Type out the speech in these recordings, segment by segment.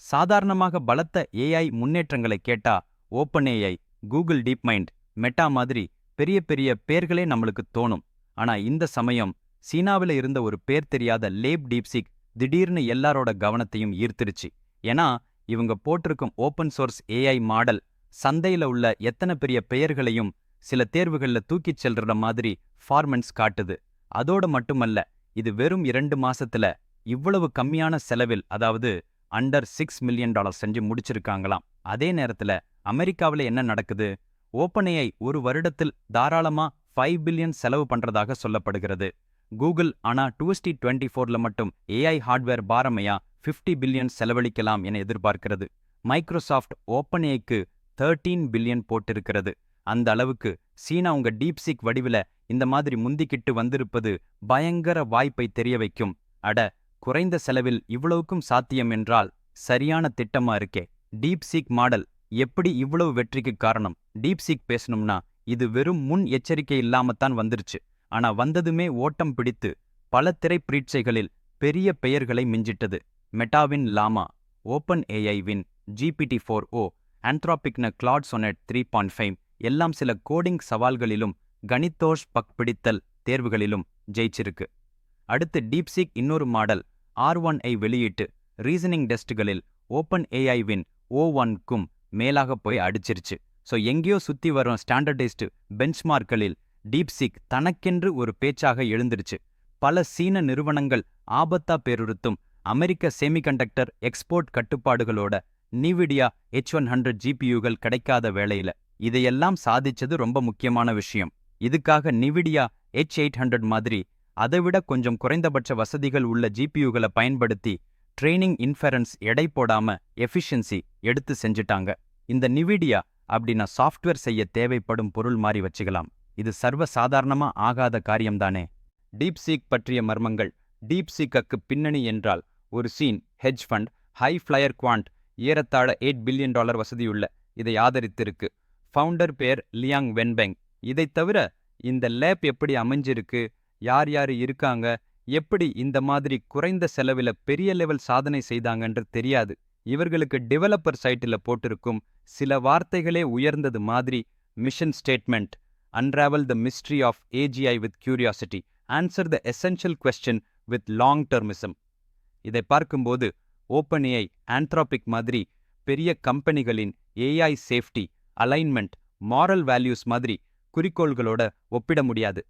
சாதாரணமாக பலத்த ஏஐ முன்னேற்றங்களை கேட்டா ஓப்பன் ஏஐ, கூகுள் டீப்மைண்ட், மெட்டா மாதிரி பெரிய பெரிய பேர்களே நம்மளுக்கு தோணும். ஆனா இந்த சமயம் சீனாவில இருந்த ஒரு பேர் தெரியாத லேப் டீப்சிக் திடீர்னு எல்லாரோட கவனத்தையும் ஈர்த்திருச்சு. ஏன்னா இவங்க போட்டிருக்கும் ஓப்பன் சோர்ஸ் ஏஐ மாடல் சந்தையில உள்ள எத்தனை பெரிய பெயர்களையும் சில தேர்வுகள்ல தூக்கிச் செல்ற மாதிரி ஃபார்மன்ஸ் காட்டுது. அதோட மட்டுமல்ல, இது வெறும் 2 மாசத்துல இவ்வளவு கம்மியான செலவில், அதாவது அண்டர் $6 மில்லியன் செஞ்சு முடிச்சிருக்காங்களாம். அதே நேரத்துல அமெரிக்காவில என்ன நடக்குது? ஓப்பன்ஏஐ ஒரு வருடத்தில் தாராளமா 5 பில்லியன் செலவு பண்றதாக சொல்லப்படுகிறது. கூகுள் ஆனா 2024ல மட்டும் ஏஐ ஹார்ட்வேர் பாரமையா 50 பில்லியன் செலவழிக்கலாம் என எதிர்பார்க்கிறது. மைக்ரோசாஃப்ட் ஓப்பன்ஏஐக்கு 13 பில்லியன் போட்டிருக்கிறது. அந்த அளவுக்கு சீனா உங்க டீப்சிக் வடிவில இந்த மாதிரி முந்திக்கிட்டு வந்திருப்பது பயங்கர வாய்ப்பை தெரிய வைக்கும். அட, குறைந்த செலவில் இவ்வளவுக்கும் சாத்தியம் என்றால் சரியான திட்டமா இருக்கே. டீப்சீக் மாடல் எப்படி இவ்வளவு வெற்றிக்கு காரணம்? டீப்சீக் பேசணும்னா இது வெறும் முன் எச்சரிக்கை இல்லாமத்தான் வந்துருச்சு. ஆனா வந்ததுமே ஓட்டம் பிடித்து பல திரைப்பரீட்சைகளில் பெரிய பெயர்களை மிஞ்சிட்டது. மெட்டாவின் லாமா, ஓப்பன் ஏஐவின் GPT-4o, ஆந்த்ரோபிக்ன கிளாட் சொனெட் 3.5 எல்லாம் சில கோடிங் சவால்களிலும் கணித்தோஷ் பக்பிடித்தல் தேர்வுகளிலும் ஜெயிச்சிருக்கு. அடுத்து டீப்சீக் இன்னொரு மாடல் R1ஐ வெளியிட்டு ரீசனிங் டெஸ்ட்களில் ஓப்பன் ஏஐவின் O1க்கும் மேலாக போய் அடிச்சிருச்சு. ஸோ எங்கேயோ சுத்தி வரும் ஸ்டாண்டர்டைஸ்டு பெஞ்ச்மார்க்களில் டீப்சீக் தனக்கென்று ஒரு பேச்சாக எழுந்திருச்சு. பல சீன நிறுவனங்கள் ஆபத்தா பேருறுத்தும் அமெரிக்க செமிகண்டக்டர் எக்ஸ்போர்ட் கட்டுப்பாடுகளோட நிவிடியா H100 ஜிபியுகள் கிடைக்காத வேளையில இதையெல்லாம் சாதிச்சது ரொம்ப முக்கியமான விஷயம். இதுக்காக நிவிடியா H800 மாதிரி அதைவிட கொஞ்சம் குறைந்தபட்ச வசதிகள் உள்ள ஜிபியுகளை பயன்படுத்தி ட்ரெய்னிங் இன்ஃபெரன்ஸ் எடை போடாம எஃபிஷியன்சி எடுத்து செஞ்சுட்டாங்க. இந்த நிவிடியா அப்படின்னா சாஃப்ட்வேர் செய்ய தேவைப்படும் பொருள் மாதிரி வச்சுக்கலாம். இது சர்வ சாதாரணமா ஆகாத காரியம்தானே. டீப்சீக் பற்றிய மர்மங்கள். டீப்சீக்கு பின்னணி என்றால் ஒரு சீன் hedge fund High Flyer quant ஏறத்தாழ $8 பில்லியன் வசதியுள்ள இதை ஆதரித்திருக்கு. ஃபவுண்டர் பேர் லியாங் வென்பெங். இதைத் தவிர இந்த லேப் எப்படி அமைஞ்சிருக்கு, யார் யார் இருக்காங்க, எப்படி இந்த மாதிரி குறைந்த செலவில் பெரிய லெவல் சாதனை செய்தாங்கன்று தெரியாது. இவர்களுக்கு டெவலப்பர் சைட்டில் போட்டிருக்கும் சில வார்த்தைகளே உயர்ந்தது மாதிரி mission statement: unravel the mystery of AGI with curiosity, answer the essential question with long termism. இதை பார்க்கும்போது ஓப்பன் ஏஐ, ஆந்த்ரோபிக் மாதிரி பெரிய கம்பெனிகளின் AI safety, alignment, moral values மாதிரி குறிக்கோள்களோட ஒப்பிட முடியாது.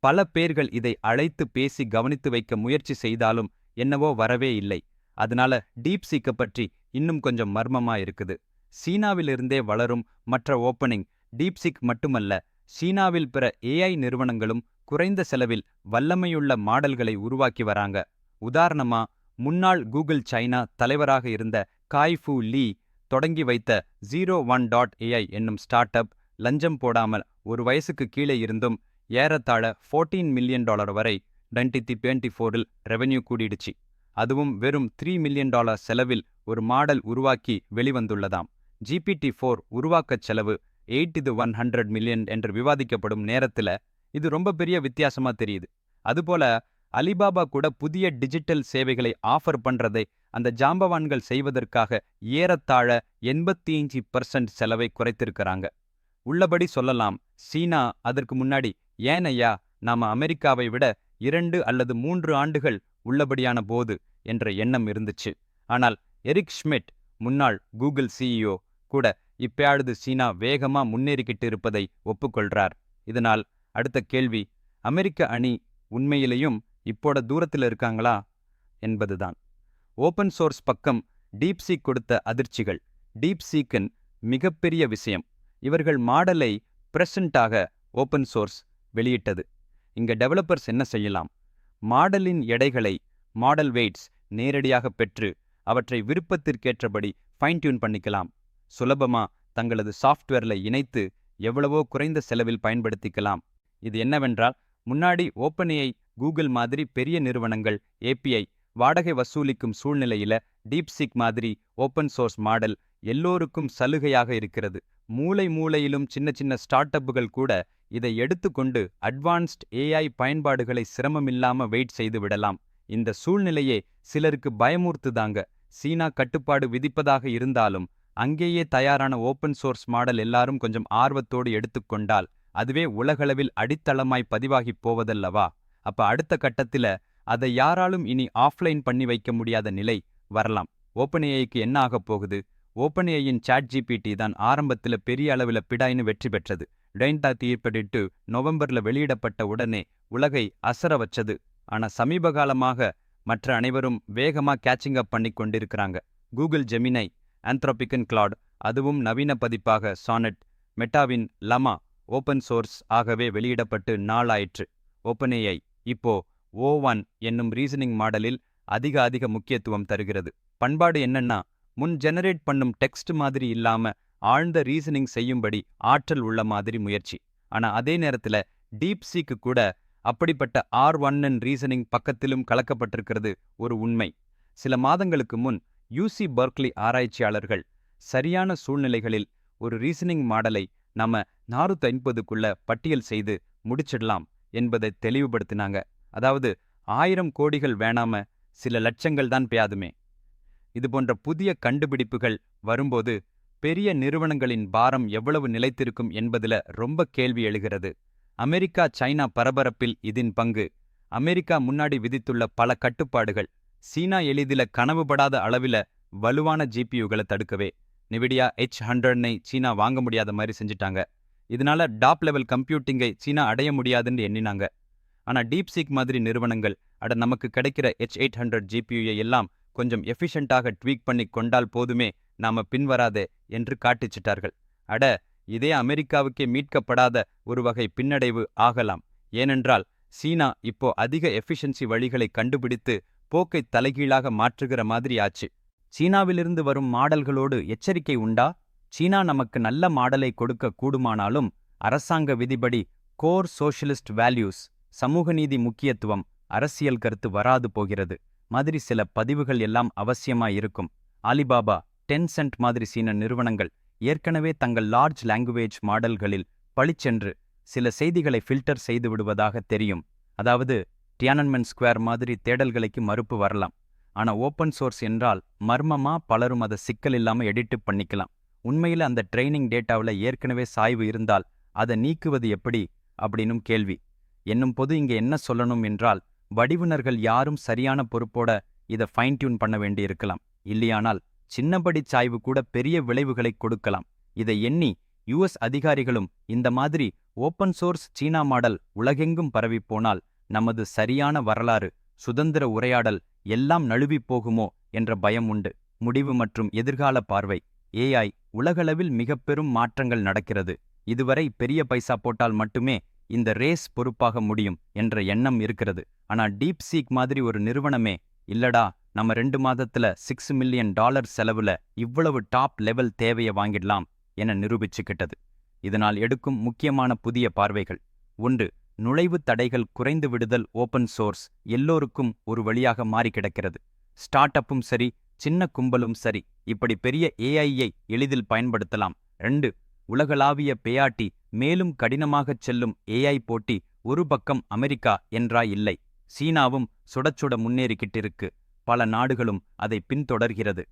பல பேர்கள் இதை அழைத்து பேசி கவனித்து வைக்க முயற்சி செய்தாலும் என்னவோ வரவே இல்லை. அதனால டீப்சீக்கை பற்றி இன்னும் கொஞ்சம் மர்மமா இருக்குது. சீனாவிலிருந்தே வளரும் மற்ற ஓப்பனிங் டீப்சீக் மட்டுமல்ல, சீனாவில் பிற ஏஐ நிறுவனங்களும் குறைந்த செலவில் வல்லமையுள்ள மாடல்களை உருவாக்கி வராங்க. உதாரணமா, முன்னாள் கூகுள் சைனா தலைவராக இருந்த காய்-ஃபு லீ தொடங்கி வைத்த 01.ai என்னும் ஸ்டார்ட் அப் லஞ்சம் போடாமல் ஒரு வயசுக்கு கீழே இருந்தும் ஏறத்தாழ $14 மில்லியன் வரை 2024இல் ரெவென்யூ கூடிடுச்சு. அதுவும் வெறும் $3 மில்லியன் செலவில் ஒரு மாடல் உருவாக்கி வெளிவந்துள்ளதாம். GPT-4 உருவாக்கச் செலவு 8 to 100 மில்லியன் என்று விவாதிக்கப்படும் நேரத்துல இது ரொம்ப பெரிய வித்தியாசமா தெரியுது. அதுபோல அலிபாபா கூட புதிய டிஜிட்டல் சேவைகளை ஆஃபர் பண்றதை அந்த ஜாம்பவான்கள் செய்வதற்காக ஏறத்தாழ 85% செலவை குறைத்திருக்கிறாங்க. உள்ளபடி சொல்லலாம், சீனா அதற்கு முன்னாடி ஏன் ஐயா நாம அமெரிக்காவை விட 2 அல்லது 3 ஆண்டுகள் உள்ளபடியான போது என்ற எண்ணம் இருந்துச்சு. ஆனால் எரிக் ஷ்மிட், முன்னாள் கூகுள் சிஇஓ கூட இப்பயாவது சீனா வேகமா முன்னேறிக்கிட்டு இருப்பதை ஒப்புக்கொள்றார். இதனால் அடுத்த கேள்வி, அமெரிக்க அணி உண்மையிலேயும் இப்போட தூரத்தில் இருக்காங்களா என்பதுதான். ஓப்பன் சோர்ஸ் பக்கம் டீப்சீக் கொடுத்த அதிர்ச்சிகள். டீப்சீக்கின் மிகப்பெரிய விஷயம், இவர்கள் மாடலை பிரசன்ட்டாக ஓப்பன் சோர்ஸ் வெளியிட்டது. இங்க டெவலப்பர்ஸ் என்ன செய்யலாம்? மாடலின் எடைகளை, மாடல் வெயிட்ஸ் நேரடியாக பெற்று அவற்றை விருப்பத்திற்கேற்றபடி ஃபைன் டியூன் பண்ணிக்கலாம். சுலபமா தங்களது சாஃப்ட்வேர்ல இணைத்து எவ்வளவோ குறைந்த செலவில் பயன்படுத்திக்கலாம். இது என்னவென்றால், முன்னாடி ஓப்பன்ஏஐ, கூகுள் மாதிரி பெரிய நிறுவனங்கள் ஏபிஐ வாடகை வசூலிக்கும் சூழ்நிலையில டீப்சீக் மாதிரி ஓப்பன் சோர்ஸ் மாடல் எல்லோருக்கும் சலுகையாக இருக்கிறது. மூலை மூலையிலும் சின்ன சின்ன ஸ்டார்ட் அப்புகள் கூட இதை எடுத்துக்கொண்டு அட்வான்ஸ்ட் ஏஐ பயன்பாடுகளை சிரமமில்லாம வெயிட் செய்து விடலாம். இந்த சூழ்நிலையே சிலருக்கு பயமூர்த்துதாங்க. சீனா கட்டுப்பாடு விதிப்பதாக இருந்தாலும் அங்கேயே தயாரான ஓப்பன் சோர்ஸ் மாடல் எல்லாரும் கொஞ்சம் ஆர்வத்தோடு எடுத்துக்கொண்டால் அதுவே உலகளவில் அடித்தளமாய் பதிவாகிப் போவதல்லவா? அப்ப அடுத்த கட்டத்தில அதை யாராலும் இனி ஆஃப்லைன் பண்ணி வைக்க முடியாத நிலை வரலாம். ஓப்பன்ஏஐக்கு என்ன ஆகப் போகுது? ஓப்பன்ஏஐயின் ChatGPT தான் ஆரம்பத்துல பெரிய அளவுல பிடாய்னு வெற்றி பெற்றது. டெய்ன்டா தீர்ப்படிட்டு நவம்பர்ல வெளியிடப்பட்ட உடனே உலகை அசர வச்சது. ஆனா சமீப காலமாக மற்ற அனைவரும் வேகமா கேச்சிங் அப் பண்ணி கொண்டிருக்கிறாங்க. கூகுள் ஜெமினை, ஆந்த்ரோபிக்கின் கிளாட், அதுவும் நவீன பதிப்பாக சானட், மெட்டாவின் லமா ஓப்பன் சோர்ஸ் ஆகவே வெளியிடப்பட்டு நாளாயிற்று. ஓப்பன்ஏஐ இப்போ O1 என்னும் ரீசனிங் மாடலில் அதிக முக்கியத்துவம் தருகிறது. பண்பாடு என்னன்னா, முன் ஜெனரேட் பண்ணும் டெக்ஸ்ட் மாதிரி இல்லாம ஆழ்ந்த ரீசனிங் செய்யும்படி ஆற்றல் உள்ள மாதிரி முயற்சி. ஆனா அதே நேரத்துல டீப்சீக்கு கூட அப்படிப்பட்ட R1N ரீசனிங் பக்கத்திலும் கலக்கப்பட்டிருக்கிறது ஒரு உண்மை. சில மாதங்களுக்கு முன் UC பர்க்லி ஆராய்ச்சியாளர்கள் சரியான சூழ்நிலைகளில் ஒரு ரீசனிங் மாடலை நம்ம 450க்குள்ள பட்டியல் செய்து முடிச்சிடலாம் என்பதை தெளிவுபடுத்தினாங்க. அதாவது 1000 கோடிகள் வேணாம சில லட்சங்கள் தான் பேயாதுமே. இது போன்ற புதிய கண்டுபிடிப்புகள் வரும்போது பெரிய நிறுவனங்களின் பாரம் எவ்வளவு நிலைத்திருக்கும் என்பதுல ரொம்ப கேள்வி எழுகிறது. அமெரிக்கா சைனா பரபரப்பில் இதன் பங்கு. அமெரிக்கா முன்னாடி விதித்துள்ள பல கட்டுப்பாடுகள் சீனா எளிதில கனவுபடாத அளவில வலுவான ஜிபியுகளை தடுக்கவே. நிவிடியா H100 சீனா வாங்க முடியாத மாதிரி செஞ்சிட்டாங்க. இதனால டாப் லெவல் கம்ப்யூட்டிங்கை சீனா அடைய முடியாதுன்னு எண்ணினாங்க. ஆனா டீப்சீக் மாதிரி நிறுவனங்கள் நமக்கு கிடைக்கிற H800 ஜிபியுயை எல்லாம் கொஞ்சம் எஃபிஷியண்டாக ட்வீக் பண்ணி கொண்டால் போதுமே, நாம பின்வராதே என்று காட்டிச்சிட்டார்கள். இதே அமெரிக்காவுக்கே மீட்கப்படாத ஒரு வகை பின்னடைவு ஆகலாம். ஏனென்றால் சீனா இப்போ அதிக எஃபிஷியன்சி வழிகளை கண்டுபிடித்து போக்கை தலைகீழாக மாற்றுகிற மாதிரி ஆச்சு. சீனாவிலிருந்து வரும் மாடல்களோடு எச்சரிக்கை உண்டா? சீனா நமக்கு நல்ல மாடலை கொடுக்க கூடுமானாலும் அரசாங்க விதிபடி கோர் சோஷலிஸ்ட் வேல்யூஸ், சமூக நீதி முக்கியத்துவம், அரசியல் கருத்து வராது போகிறது மாதிரி சில பதிவுகள் எல்லாம் அவசியமாயிருக்கும். ஆலிபாபா, டென்சென்ட் மாதிரி சீன நிறுவனங்கள் ஏற்கனவே தங்கள் லார்ஜ் லாங்குவேஜ் மாடல்களில் பளிச்சென்று சில செய்திகளை ஃபில்டர் செய்து விடுவதாக தெரியும். அதாவது டியானன்மென் ஸ்கொயர் மாதிரி தேடல்களுக்கு மறுப்பு வரலாம். ஆனா ஓப்பன் சோர்ஸ் என்றால் மர்மமா பலரும் அதை சிக்கல் இல்லாம எடிட் பண்ணிக்கலாம். உண்மையில அந்த ட்ரைனிங் டேட்டாவில் ஏற்கனவே சாய்வு இருந்தால் அதை நீக்குவது எப்படி அப்படின்னும் கேள்வி. என்னும் போது இங்க என்ன சொல்லணும் என்றால், வடிவுனர்கள் யாரும் சரியான பொறுப்போட இதை ஃபைன் டியூன் பண்ண வேண்டியிருக்கலாம். இல்லையானால் சின்னபடி சாய்வு கூட பெரிய விளைவுகளை கொடுக்கலாம். இதை எண்ணி US அதிகாரிகளும் இந்த மாதிரி ஓப்பன் சோர்ஸ் சீனா மாடல் உலகெங்கும் பரவிப்போனால் நமது சரியான வரலாறு, சுதந்திர உரையாடல் எல்லாம் நழுவிப் போகுமோ என்ற பயம் உண்டு. முடிவு மற்றும் எதிர்கால பார்வை. AI உலகளவில் மிகப்பெரும் மாற்றங்கள் நடக்கிறது. இதுவரை பெரிய பைசா போட்டால் மட்டுமே இந்த ரேஸ் பொறுப்பாக முடியும் என்ற எண்ணம் இருக்கிறது. ஆனா டீப்சீக் மாதிரி ஒரு நிறுவனமே, இல்லடா நம்ம 2 மாதத்துல $6 மில்லியன் செலவுல இவ்வளவு டாப் லெவல் தேவையை வாங்கிடலாம் என நிரூபிச்சுக்கிட்டது. இதனால் எடுக்கும் முக்கியமான புதிய பார்வைகள். 1. நுழைவு தடைகள் குறைந்து விடுதல். ஓப்பன் சோர்ஸ் எல்லோருக்கும் ஒரு வழியாக மாறி கிடக்கிறது. ஸ்டார்ட் அப்பும் சரி, சின்ன கும்பலும் சரி, இப்படி பெரிய AIயை எளிதில் பயன்படுத்தலாம். 2. உலகளாவிய பேயாட்டி மேலும் கடினமாகச் செல்லும் AI போட்டி. ஒரு பக்கம் அமெரிக்கா என்றா இல்லை, சீனாவும் சுடச்சுட முன்னேறிக்கிட்டிருக்கு. பல நாடுகளும் அதை பின்தொடர்கிறது.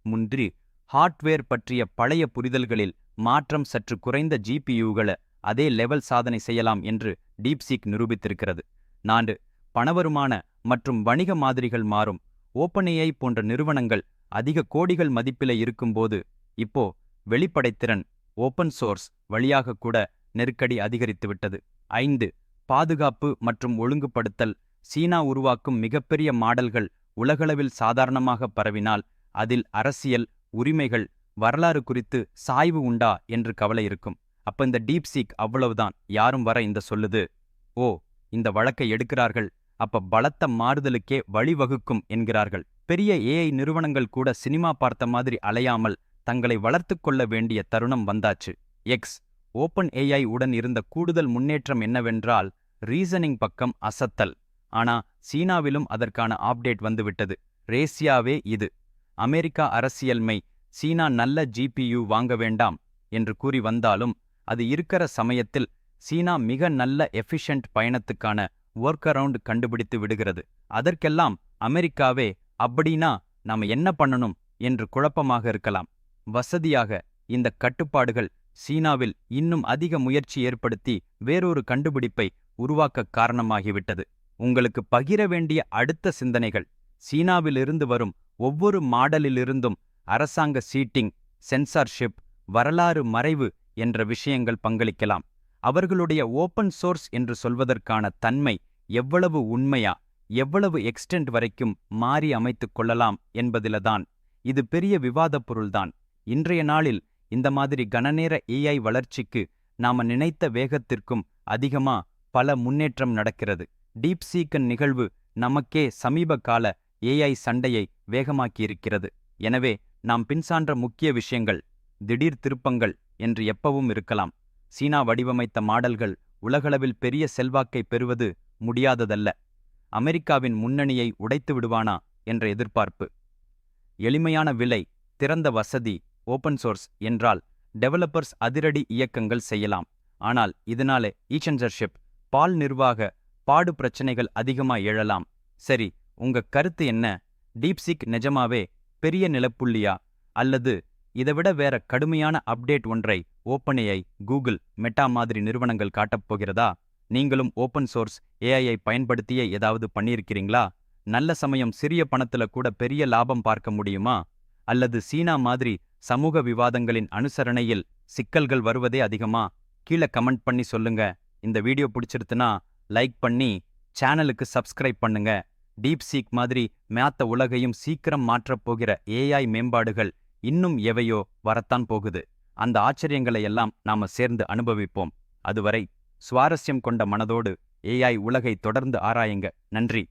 3. ஹார்ட்வேர் பற்றிய பழைய புரிதல்களில் மாற்றம். சற்று குறைந்த GPUகளை அதே லெவல் சாதனை செய்யலாம் என்று டீப்சீக் நிரூபித்திருக்கிறது. 4. பணவருமான மற்றும் வணிக மாதிரிகள் மாறும். OpenAI போன்ற நிறுவனங்கள் அதிக கோடிகள் மதிப்பில இருக்கும்போது இப்போ வெளிப்படைத்திறன் ஓப்பன் சோர்ஸ் வழியாக கூட நெருக்கடி அதிகரித்துவிட்டது. 5. பாதுகாப்பு மற்றும் ஒழுங்குபடுத்தல். சீனா உருவாக்கும் மிகப்பெரிய மாடல்கள் உலகளவில் சாதாரணமாக பரவினால் அதில் அரசியல், உரிமைகள், வரலாறு குறித்து சாய்வு உண்டா என்று கவலை இருக்கும். அப்ப இந்த டீப்சீக் அவ்வளவுதான், யாரும் வர இந்த சொல்லுது, ஓ இந்த வழக்கை எடுக்கிறார்கள், அப்ப பலத்த மாறுதலுக்கே வழிவகுக்கும் என்கிறார்கள். பெரிய AI நிறுவனங்கள் கூட சினிமா பார்த்த மாதிரி அலையாமல் தங்களை வளர்த்து கொள்ள வேண்டிய தருணம் வந்தாச்சு. OpenAI உடன் இருந்த கூடுதல் முன்னேற்றம் என்னவென்றால் ரீசனிங் பக்கம் அசத்தல். ஆனா சீனாவிலும் அதற்கான அப்டேட் வந்துவிட்டது. ரேசியாவே இது. அமெரிக்கா அரசியல்மை சீனா நல்ல GPU வாங்க வேண்டாம் என்று கூறி வந்தாலும் அது இருக்கிற சமயத்தில் சீனா மிக நல்ல எஃபிஷியன்ட் பயணத்துக்கான ஒர்க் அரவுண்ட் கண்டுபிடித்து விடுகிறது. அதற்கெல்லாம் அமெரிக்காவே அப்படின்னா நாம என்ன பண்ணணும் என்று குழப்பமாக இருக்கலாம். வசதியாக இந்த கட்டுப்பாடுகள் சீனாவில் இன்னும் அதிக முயற்சி ஏற்படுத்தி வேறொரு கண்டுபிடிப்பை உருவாக்க காரணமாகிவிட்டது. உங்களுக்கு பகிர வேண்டிய அடுத்த சிந்தனைகள்: சீனாவிலிருந்து வரும் ஒவ்வொரு மாடலிலிருந்தும் அரசாங்க சீட்டிங், சென்சார்ஷிப், வரலாறு மறைவு என்ற விஷயங்கள் பங்களிக்கலாம். அவர்களுடைய ஓப்பன் சோர்ஸ் என்று சொல்வதற்கான தன்மை எவ்வளவு உண்மையா, எவ்வளவு எக்ஸ்டெண்ட் வரைக்கும் மாறி அமைத்துக் கொள்ளலாம் என்பதில்தான். இது பெரிய விவாதப் பொருள்தான். இன்றைய நாளில் இந்த மாதிரி கணநேர ஏஐ வளர்ச்சிக்கு நாம நினைத்த வேகத்திற்கும் அதிகமா பல முன்னேற்றம் நடக்கிறது. டீப்சீக்கன் நிகழ்வு நமக்கே சமீப கால ஏஐ சண்டையை வேகமாக்கியிருக்கிறது. எனவே நாம் பின்சான்ற முக்கிய விஷயங்கள், திடீர் திருப்பங்கள் என்று எப்பவும் இருக்கலாம். சீனா வடிவமைத்த மாடல்கள் உலகளவில் பெரிய செல்வாக்கை பெறுவது முடியாததல்ல. அமெரிக்காவின் முன்னணியை உடைத்து விடுவானா என்ற எதிர்பார்ப்பு. எளிமையான விலை, திறந்த வசதி, ஓப்பன் சோர்ஸ் என்றால் டெவலப்பர்ஸ் அதிரடி இயக்கங்கள் செய்யலாம். ஆனால் இதனாலே ஈசென்சர்ஷிப், பால் நிர்வாக பாடு பிரச்சனைகள் அதிகமா எழலாம். சரி, உங்க கருத்து என்ன? டீப்சீக் நிஜமாவே பெரிய நிலப்புள்ளியா, அல்லது இதைவிட வேற கடுமையான அப்டேட் ஒன்றை ஓப்பன்ஏஐ, கூகுள், மெட்டா மாதிரி நிறுவனங்கள் காட்டப்போகிறதா? நீங்களும் ஓப்பன் சோர்ஸ் ஏஐயை பயன்படுத்தியே ஏதாவது பண்ணியிருக்கிறீங்களா? நல்ல சமயம் சிறிய பணத்துல கூட பெரிய லாபம் பார்க்க முடியுமா? அல்லது சீனா மாதிரி சமூக விவாதங்களின் அனுசரணையில் சிக்கல்கள் வருவதே அதிகமா? கீழே கமெண்ட் பண்ணி சொல்லுங்க. இந்த வீடியோ பிடிச்சிருத்துனா லைக் பண்ணி சேனலுக்கு சப்ஸ்கிரைப் பண்ணுங்க. டீப்சீக் மாதிரி மேத்த உலகையும் சீக்கிரம் மாற்றப் போகிற ஏஐ மேம்பாடுகள் இன்னும் எவையோ வரத்தான் போகுது. அந்த ஆச்சரியங்களை எல்லாம் நாம சேர்ந்து அனுபவிப்போம். அதுவரை சுவாரஸ்யம் கொண்ட மனதோடு ஏஐ உலகை தொடர்ந்து ஆராயுங்க. நன்றி.